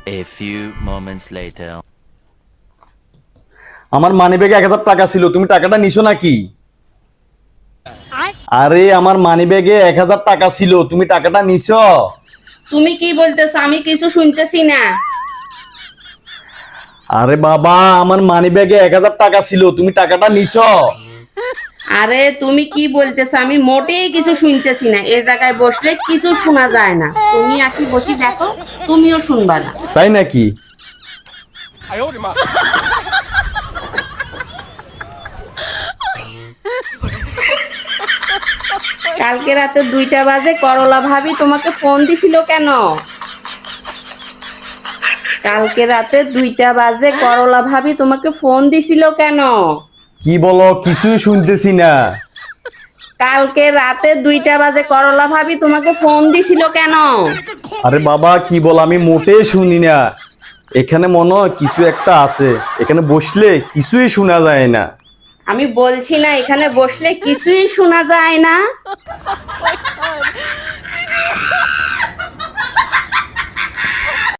A few moments later. আমার মানিব্যাগে 1000 টাকা ছিল, তুমি টাকাটা নিছো নাকি? আরে আমার মানিব্যাগে 1000 টাকা ছিল, তুমি টাকাটা নিছো? তুমি কি বলতেছো? আমি কিছু শুনতেছি না। আরে বাবা, আমার মানিব্যাগে 1000 টাকা ছিল, তুমি টাকাটা নিছো? আরে তুমি কি বলতেছো? আমি মোটেই কিছু শুনতেছি না। এই জায়গায় বসলে কিছু শোনা যায় না। তুমি আসি বসি দেখো, তুমিও শুনবা না। তাই নাকি? কালকে রাতে 2টা বাজে করলা ভাবি তোমাকে ফোন দিছিল কেন? কালকে রাতে 2টা বাজে করলা ভাবি তোমাকে ফোন দিছিল কেন? কি বলো? কিছুই শুনতেছি না। কালকে রাতে 2টা বাজে করলা ভাবি তোমাকে ফোন দিছিল কেন? আরে বাবা, কি বল, আমি মোটেই শুনি না। এখানে মনে হয় কিছু একটা আছে, এখানে বসলে কিছুই শোনা যায় না। আমি বলছি না এখানে বসলে কিছুই শোনা যায় না।